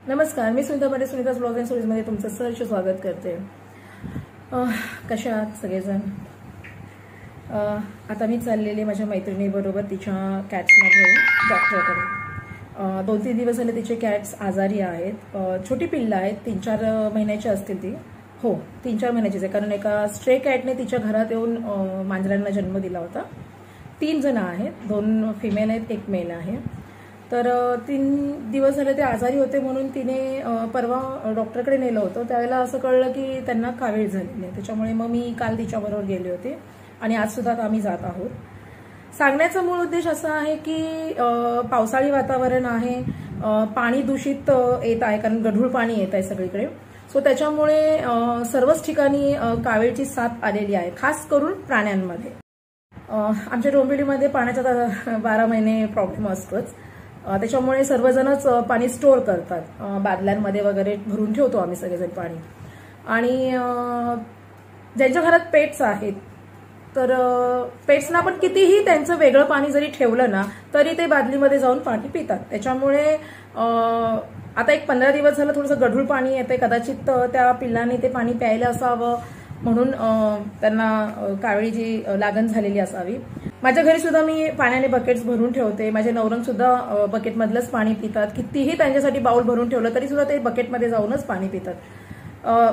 नमस्कार, मी Sunita Patil, Sunita's blog and स्टोरीजमध्ये तुमचं सहर्ष स्वागत करते। कशा आहात सगळेजण? आता मी चाललेली माझ्या मैत्रिणीबरोबर तिच्या कॅट्सना घेऊन डॉक्टरकडे। 2-3 दिवस झाले तिचे कॅट्स आजारी आहेत। छोटी पिल्लं आहेत, 3-4 महिन्याची असतील ती। हो, 3-4 महिन्याचीच आहे, कारण एका स्ट्रे कॅटने तिच्या घरात येऊन मांजरांना जन्म दिला होता। 3 जण आहेत, 2 फिमेल आहेत, 1 मेल आहे। तर 3 दिवस झाले ते आजारी होते, म्हणून तिने परवा डॉक्टरकडे नेलं होतं। त्यावेळेला असं कळलं की त्यांना कावीळ झालेली आहे। त्याच्यामुळे मग मी काल तिच्याबरोबर गेले होते आणि आज सुद्धा आम्ही जात आहोत। सांगण्याचा मूळ उद्देश असा आहे की पावसाळी वातावरण आहे, पाणी दूषित येत आहे, कारण गढूळ पाणी येत आहे सगळीकडे। सो त्याच्यामुळे सर्वच ठिकाणी कावीळची साथ आलेली आहे, खास करून प्राण्यांमध्ये। आमच्या डोंबिवलीमध्ये पाण्याचा 12 महिने प्रॉब्लेम असतोच, त्याच्यामुळे सर्वजणच पाणी स्टोअर करतात, बादल्यांमध्ये वगैरे भरून ठेवतो आम्ही सगळेजण पाणी। आणि ज्यांच्या घरात पेट्स आहेत तर पेट्सना पण कितीही त्यांचं वेगळं पाणी जरी ठेवलं ना तरी ते बादलीमध्ये जाऊन पाणी पितात। त्याच्यामुळे आता एक 15 दिवस झालं थोडंसं गढूळ पाणी येते, कदाचित त्या पिल्लांनी ते पाणी प्यायला असावं म्हणून त्यांना कावीळीची लागण झालेली असावी। माझ्या घरी सुद्धा मी पाण्याने बकेट्स भरून ठेवते, माझे नवरंग सुद्धा बकेटमधलंच पाणी पितात। कितीही त्यांच्यासाठी बाउल भरून ठेवलं तरी सुद्धा ते बकेटमध्ये जाऊनच पाणी पितात।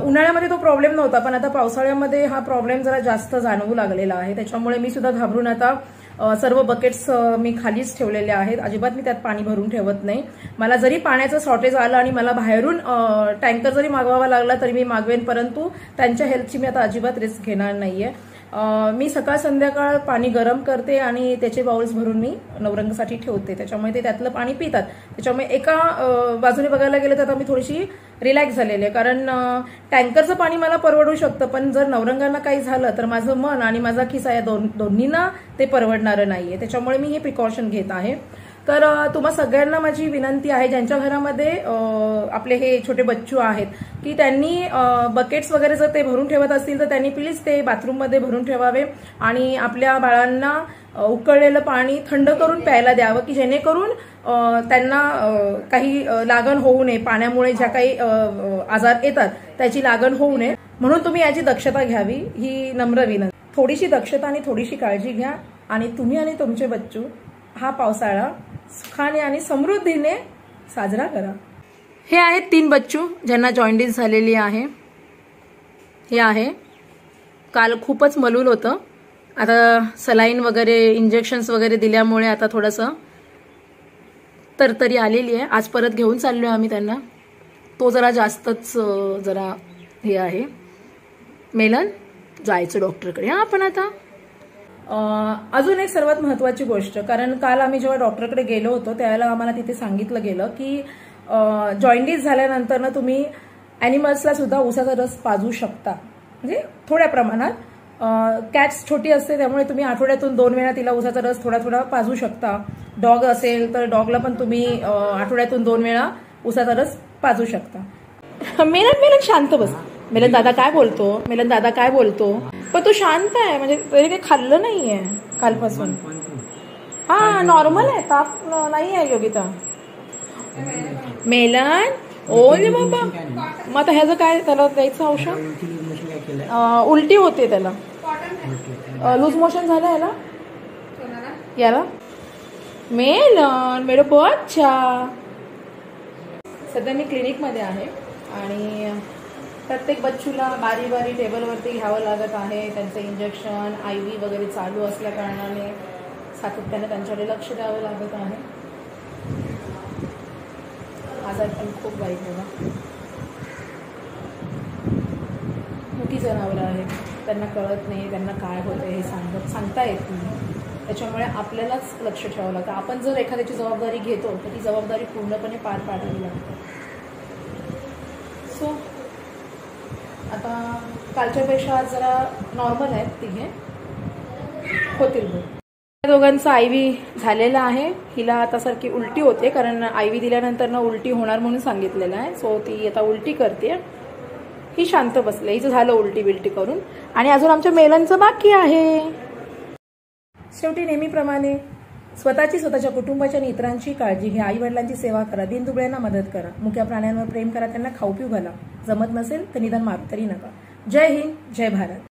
उन्हाळ्यामध्ये तो प्रॉब्लेम नव्हता, पण आता पावसाळ्यामध्ये हा प्रॉब्लेम जरा जास्त जाणवू लागलेला आहे। त्याच्यामुळे मी सुद्धा घाबरून आता सर्व बकेट्स मी खालीच ठेवलेले आहेत, अजिबात मी त्यात पाणी भरून ठेवत नाही। मला जरी पाण्याचं शॉर्टेज आलं आणि मला बाहेरून टँकर जरी मागवावा लागला तरी मी मागवेन, परंतु त्यांच्या हेल्थची मी आता अजिबात रिस्क घेणार नाहीये। मी सकाळ संध्याकाळ पाणी गरम करते आणि त्याचे बाउल्स भरून मी नवरंगासाठी ठेवते, त्याच्यामुळे ते त्यातलं पाणी पितात। त्याच्यामुळे एका बाजूने बघायला गेलं तर आता मी थोडीशी रिलॅक्स झालेली आहे, कारण टँकरचं पाणी मला परवडू शकतं, पण जर नवरंगांना काही झालं तर माझं मन आणि माझा खिसा या दोन्हींना ते परवडणारं नाहीये। त्याच्यामुळे मी हे प्रिकॉशन घेत आहे। तर तुम्हा सगळ्यांना माझी विनंती आहे, ज्यांच्या घरामध्ये आपले हे छोटे बच्चू आहेत की त्यांनी बकेट्स वगैरे जर ते भरून ठेवत असतील तर त्यांनी प्लीज ते बाथरूममध्ये भरून ठेवावे आणि आपल्या बाळांना उकळलेलं पाणी थंड करून प्यायला द्यावं, की जेणेकरून त्यांना काही लागण होऊ नये, पाण्यामुळे ज्या काही आजार येतात त्याची लागण होऊ नये, म्हणून तुम्ही याची दक्षता घ्यावी ही नम्र विनंती। थोडीशी दक्षता आणि थोडीशी काळजी घ्या आणि तुम्ही आणि तुमचे बच्चू हा पावसाळा सुखाने आणि समृद्धीने साजरा करा। हे आहेत 3 बच्चू ज्यांना जॉइंडिस झालेली आहे। हे आहे, काल खूपच मलूल होतं, आता सलाईन वगैरे इंजेक्शन्स वगैरे दिल्यामुळे आता थोडंसं तरतरी आलेली आहे। आज परत घेऊन चाललोय आम्ही त्यांना, तो जरा जास्तच जरा हे आहे। मेलन जायचं डॉक्टरकडे आपण आता। अजून एक सर्वात महत्वाची गोष्ट, कारण काल आम्ही जेव्हा डॉक्टरकडे गेलो होतो त्यावेळेला आम्हाला तिथे सांगितलं गेलं की जॉइंडिस झाल्यानंतर ना तुम्ही ॲनिमल्सला सुद्धा उसाचा रस पाजू शकता, म्हणजे थोड्या प्रमाणात। कॅट्स छोटी असते त्यामुळे तुम्ही आठवड्यातून 2 वेळा तिला उसाचा रस थोडा थोडा पाजू शकता। डॉग असेल तर डॉगला पण तुम्ही आठवड्यातून 2 वेळा उसाचा रस पाजू शकता। मेलन शांत बस। मेलन दादा काय बोलतो, मेलन दादा काय बोलतो, पण तो शांत आहे, म्हणजे तरी काही खाल्लं नाहीये कालपासून। हा नॉर्मल आहे, ताप नाही आहे योगिता। मेलन ओले बाबा, मग आता ह्याचं काय त्याला द्यायचं औषध? उलटी होते त्याला, लूज मोशन झालं याला। मेलन मेरे बच्चा, सध्या मी क्लिनिकमध्ये आहे आणि प्रत्येक बच्चूला बारी बारी टेबलवरती घ्यावं लागत आहे। त्यांचं इंजेक्शन IV वगैरे चालू असल्या कारणाने सातत्याने त्यांच्याकडे लक्ष द्यावं लागत आहे। आजार पण खूप वाईट बघा, मोठी जनावरं आहेत, त्यांना कळत नाही त्यांना काय होतं हे सांगता येत नाही, त्याच्यामुळे आपल्यालाच लक्ष ठेवावं लागतं। आपण जर एखाद्याची जबाबदारी घेतो तर ती जबाबदारी पूर्णपणे पार पाडावी लागते। सो आता कालच्यापेक्षा जरा नॉर्मल आहेत, तिघे होतील बघ। दोघांचा IV झालेला आहे। हिला आता सारखी उलटी होते, कारण IV दिल्यानंतर ना उलटी होणार म्हणून सांगितलेलं आहे। सो ती आता उलटी करते, ही शांत बसले, हिचं झालं उलटी बिलटी करून। आणि अजून आमच्या मेलनचं बाकी आहे। शेवटी नेहमीप्रमाणे स्वतःची, स्वतःच्या कुटुंबाची आणि इतरांची काळजी घ्या. आई वडिलांची सेवा करा. दीनदुबळ्यांना मदत करा. मुक्या प्राण्यांवर प्रेम करा. त्यांना खाऊ पिऊ घाला. जमत नसेल तर निदान मारू तरी नका. जय हिंद, जय भारत.